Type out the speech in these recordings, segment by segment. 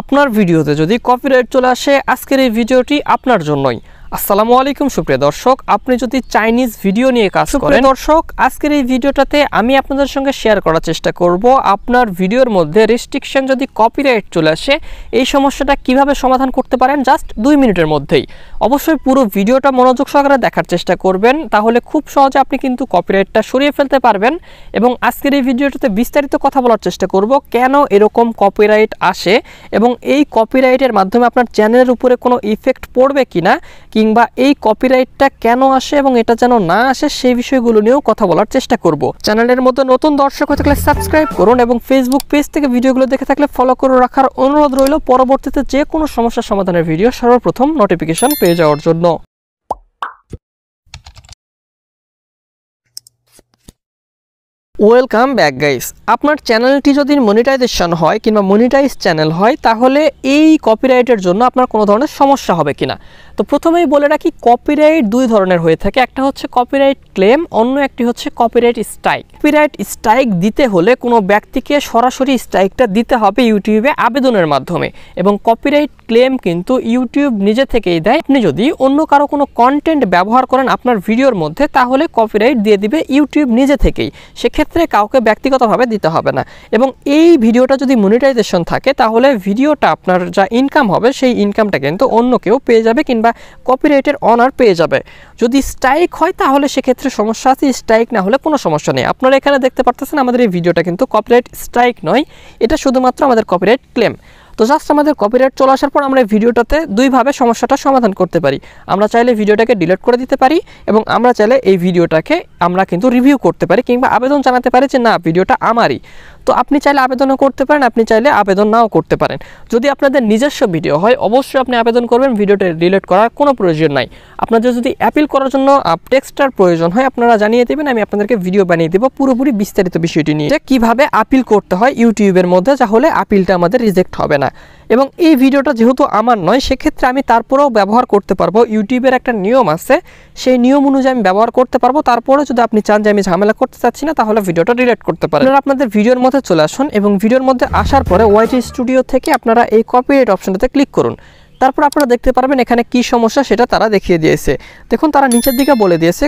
আপনার ভিডিওতে যদি কপিরাইট চলে আসে আজকের এই ভিডিওটি আপনার জন্যই। আসসালামু আলাইকুম সুপ্রিয় দর্শক, আপনি যদি চাইনিজ ভিডিও নিয়ে কাজ করেন দর্শক, আজকের এই ভিডিওটাতে আমি আপনাদের সঙ্গে শেয়ার করার চেষ্টা করব আপনার ভিডিওর মধ্যে রেস্ট্রিকশন যদি কপিরাইট চলে আসে এই সমস্যাটা কিভাবে সমাধান করতে পারেন জাস্ট 2 মিনিটের মধ্যেই। অবশ্যই পুরো ভিডিওটা মনোযোগ সহকারে দেখার চেষ্টা করবেন, তাহলে খুব সহজে আপনি কিন্তু কপিরাইটটা সরিয়ে ফেলতে পারবেন। এবং আজকের এই ভিডিওটাতে বিস্তারিত কথা বলার চেষ্টা করব কেন এরকম কপিরাইট আসে এবং এই কপিরাইটের মাধ্যমে আপনার চ্যানেলের উপরে কোনো ইফেক্ট পড়বে কিনা, কিংবা এই কপিরাইটটা কেন আসে এবং এটা যেন না আসে সেই বিষয়গুলো নিয়েও কথা বলার চেষ্টা করব। চ্যানেলের মধ্যে নতুন দর্শক হয়ে থাকলে সাবস্ক্রাইব করুন এবং ফেসবুক পেজ থেকে ভিডিওগুলো দেখে থাকলে ফলো করে রাখার অনুরোধ রইল পরবর্তীতে যে কোনো সমস্যার সমাধানের ভিডিও সর্বপ্রথম নোটিফিকেশন পেয়ে যাওয়ার জন্য। Welcome back guys. আপনার চ্যানেলটি যদি মনিটাইজেশন হয় কিংবা মনিটাইজ চ্যানেল হয় তাহলে এই কপিরাইটের জন্য আপনার কোনো ধরনের সমস্যা হবে কিনা। তো প্রথমেই বলে রাখি, কপিরাইট 2 ধরনের হয়ে থাকে, একটা হচ্ছে কপিরাইট ক্লেম, অন্য একটি হচ্ছে কপিরাইট স্ট্রাইক। কপিরাইট স্ট্রাইক দিতে হলে কোনো ব্যক্তিকে সরাসরি স্ট্রাইকটা দিতে হবে ইউটিউবে আবেদনের মাধ্যমে, এবং কপিরাইট ক্লেম কিন্তু ইউটিউব নিজে থেকেই দেয়। আপনি যদি অন্য কারো কোনো কন্টেন্ট ব্যবহার করেন আপনার ভিডিওর মধ্যে তাহলে কপিরাইট দিয়ে দিবে ইউটিউব নিজে থেকেই, সেক্ষেত্রে কাউকে ব্যক্তিগতভাবে দিতে হবে না। এবং এই ভিডিওটা যদি মনিটাইজেশন থাকে তাহলে ভিডিওটা আপনার যা ইনকাম হবে সেই ইনকামটা কিন্তু অন্য কেউ পেয়ে যাবে কিংবা কপিরাইটের অনার পেয়ে যাবে। যদি স্ট্রাইক হয় তাহলে সেক্ষেত্রে সমস্যা আছে, স্ট্রাইক না হলে কোনো সমস্যা নেই। আপনারা এখানে দেখতে পারতেছেন আমাদের এই ভিডিওটা কিন্তু কপিরাইট স্ট্রাইক নয়, এটা শুধুমাত্র আমাদের কপিরাইট ক্লেম। তো জাস্ট আমাদের কপিরাইট চলে আসার পর আমরা এই ভিডিওটাতে দুইভাবে সমস্যাটা সমাধান করতে পারি। আমরা চাইলে ভিডিওটাকে ডিলিট করে দিতে পারি এবং আমরা চাইলে এই ভিডিওটাকে আমরা কিন্তু রিভিউ করতে পারি কিংবা আবেদন জানাতে পারি যে না ভিডিওটা আমারই। তো আপনি চাইলে আবেদনও করতে পারেন, আপনি চাইলে আবেদন নাও করতে পারেন। যদি আপনাদের নিজস্ব ভিডিও হয় অবশ্যই আপনি আবেদন করবেন, ভিডিওটা ডিলিট করার কোনো প্রয়োজন নাই। আপনাদের যদি অ্যাপিল করার জন্য টেক্সটার প্রয়োজন হয় আপনারা জানিয়ে দেবেন, আমি আপনাদেরকে ভিডিও বানিয়ে দেবো পুরোপুরি বিস্তারিত বিষয়টি নিয়ে, যে কীভাবে আপিল করতে হয় ইউটিউবের মধ্যে, তাহলে আপিলটা আমাদের রিজেক্ট হবে না। এবং এই ভিডিওটা যেহেতু আমার নয় সেক্ষেত্রে আমি তারপরেও ব্যবহার করতে পারবো, ইউটিউবের একটা নিয়ম আছে সেই নিয়ম অনুযায়ী আমি ব্যবহার করতে পারবো। তারপরে যদি আপনি চান যে আমি ঝামেলা করতে চাচ্ছি না তাহলে ভিডিওটা ডিলিট করতে পারেন। আপনারা আপনাদের ভিডিওর মধ্যে চলে আসুন এবং ভিডিওর মধ্যে আসার পরে ওয়াইটি স্টুডিও থেকে আপনারা এই কপিরাইট অপশনটাতে ক্লিক করুন। তারপর আপনারা দেখতে পারবেন এখানে কি সমস্যা সেটা তারা দেখিয়ে দিয়েছে। দেখুন তারা নিচের দিকে বলে দিয়েছে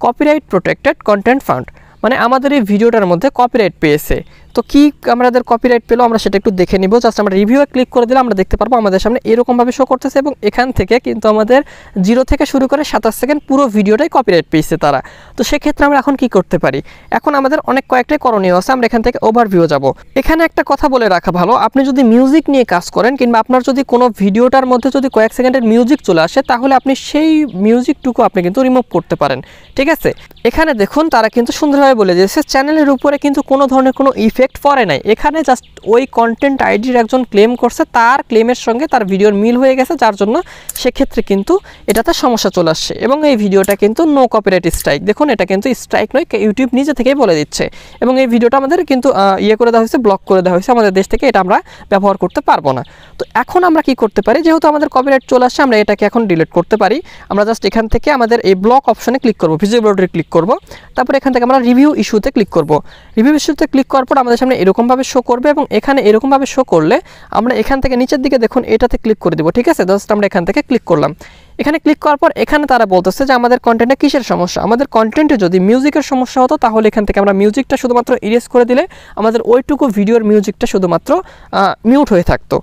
কপিরাইট প্রোটেক্টেড কন্টেন্ট ফাউন্ড, মানে আমাদের এই ভিডিওটার মধ্যে কপিরাইট পেয়েছে। তো কি আমাদের কপিরাইট পেলো আমরা সেটা একটু দেখে নিব। জাস্ট আমরা রিভিউয়ে ক্লিক করে দিলে আমরা দেখতে পারবো আমাদের সামনে এরকমভাবে শো করতেছে এবং এখান থেকে কিন্তু আমাদের 0 থেকে শুরু করে 27 সেকেন্ড পুরো ভিডিওটাই কপিরাইট পেয়েছে তারা। তো সেক্ষেত্রে আমরা এখন কি করতে পারি, এখন আমাদের অনেক কয়েকটাই করণীয় আছে। আমরা এখান থেকে ওভারভিউ যাব। এখানে একটা কথা বলে রাখা ভালো, আপনি যদি মিউজিক নিয়ে কাজ করেন কিংবা আপনার যদি কোনো ভিডিওটার মধ্যে যদি কয়েক সেকেন্ডের মিউজিক চলে আসে তাহলে আপনি সেই মিউজিকটুকু আপনি কিন্তু রিমুভ করতে পারেন, ঠিক আছে। এখানে দেখুন তারা কিন্তু সুন্দরভাবে বলে দিয়েছে চ্যানেলের উপরে কিন্তু কোনো ধরনের কোনো ইফেক্ট পড়ে নাই। এখানে জাস্ট ওই কন্টেন্ট আইডির একজন ক্লেম করছে, তার ক্লেমের সঙ্গে তার ভিডিওর মিল হয়ে গেছে, যার জন্য সেক্ষেত্রে কিন্তু এটাতে সমস্যা চলে আসছে। এবং এই ভিডিওটা কিন্তু নো কপিরাইট স্ট্রাইক, দেখুন এটা কিন্তু স্ট্রাইক নয়, ইউটিউব নিজে থেকেই বলে দিচ্ছে। এবং এই ভিডিওটা আমাদের কিন্তু করে দেওয়া হয়েছে, ব্লক করে দেওয়া হয়েছে আমাদের দেশ থেকে, এটা আমরা ব্যবহার করতে পারবো না। তো এখন আমরা কি করতে পারি, যেহেতু আমাদের কপিরাইট চলে আসছে আমরা এটাকে এখন ডিলিট করতে পারি। আমরা জাস্ট এখান থেকে আমাদের এই ব্লক অপশনে ক্লিক করবো, ভিজিবিলিটি ক্লিক করব, তারপর এখান থেকে আমরা রিভিউ ইস্যুতে ক্লিক করব। রিভিউ ইস্যুতে ক্লিক করার পর আমাদের সামনে এরকমভাবে শো করবে এবং এখানে এরকমভাবে শো করলে আমরা এখান থেকে নিচের দিকে দেখুন এটাতে ক্লিক করে দিব, ঠিক আছে। জাস্ট আমরা এখান থেকে ক্লিক করলাম। এখানে ক্লিক করার পর এখানে তারা বলতেছে যে আমাদের কন্টেন্টে কিসের সমস্যা। আমাদের কন্টেন্টে যদি মিউজিকের সমস্যা হতো তাহলে এখান থেকে আমরা মিউজিকটা শুধুমাত্র ইরেজ করে দিলে আমাদের ওইটুকু ভিডিওর মিউজিকটা শুধুমাত্র মিউট হয়ে থাকতো।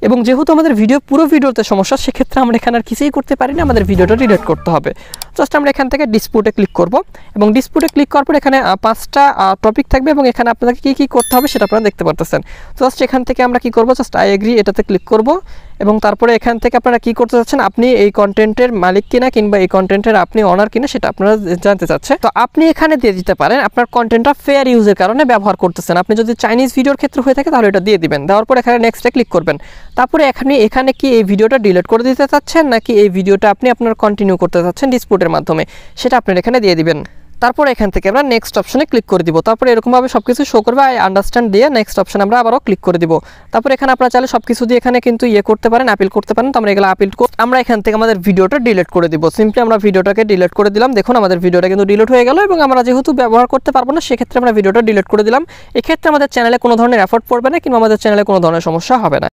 এবং যেহেতু আমাদের পুরো ভিডিওতে সমস্যা সেক্ষেত্রে আমরা এখানে আর কিছুই করতে পারি না, আমাদের ভিডিওটা ডিলিট করতে হবে। জাস্ট আমরা এখান থেকে ডিসপুটে ক্লিক করব এবং ডিসপুটে ক্লিক করার পর এখানে 5টা টপিক থাকবে এবং এখানে আপনাদেরকে কী কী করতে হবে সেটা আপনারা দেখতে পারতেছেন। জাস্ট এখান থেকে আমরা কি করব, জাস্ট আই এগ্রি এটাতে ক্লিক করব এবং তারপরে এখান থেকে আপনারা কি করতে চাচ্ছেন, আপনি এই কন্টেন্টের মালিক কিনা কিংবা এই কন্টেন্টের আপনি অনার কিনা সেটা আপনারা জানতে চাচ্ছে। তো আপনি এখানে দিয়ে দিতে পারেন আপনার কন্টেন্টটা ফেয়ার ইউজের কারণে ব্যবহার করতেছেন। আপনি যদি চাইনিজ ভিডিওর ক্ষেত্রে হয়ে থাকে তাহলে এটা দিয়ে দিবেন, দেওয়ার পর এখানে নেক্সটে ক্লিক করবেন। তারপরে এখানে কি এই ভিডিওটা ডিলিট করে দিতে চাচ্ছেন নাকি এই ভিডিওটা আপনি আপনার কন্টিনিউ করতে চাচ্ছেন ডিসপুটের মাধ্যমে, সেটা আপনার এখানে দিয়ে দিবেন। তারপর এখান থেকে আমরা নেক্সট অপশনে ক্লিক করে দিব। তারপরে এরকমভাবে সবকিছু শো করবে, আই আন্ডারস্ট্যান্ড দিয়ে নেক্সট অপশন আমরা আবারও ক্লিক করে দিব। তারপর এখানে আপনারা চাইলে সবকিছু দিয়ে এখানে কিন্তু করতে পারেন, আপিল করতে পারেন। তো আমরা এগুলো আপিল করে আমরা এখান থেকে আমাদের ভিডিওটা ডিলিট করে দিব। সিম্পলি আমরা ভিডিওটাকে ডিলিট করে দিলাম। দেখুন আমাদের ভিডিওটা কিন্তু ডিলিট হয়ে গেল এবং আমরা যেহেতু ব্যবহার করতে পারবো না সেক্ষেত্রে আমরা ভিডিওটা ডিলিট করে দিলাম। এক্ষেত্রে আমাদের চ্যানেলে কোনো ধরনের এফোর্ট পড়বে না কিংবা আমাদের চ্যানেলে কোনো ধরনের সমস্যা হবে না।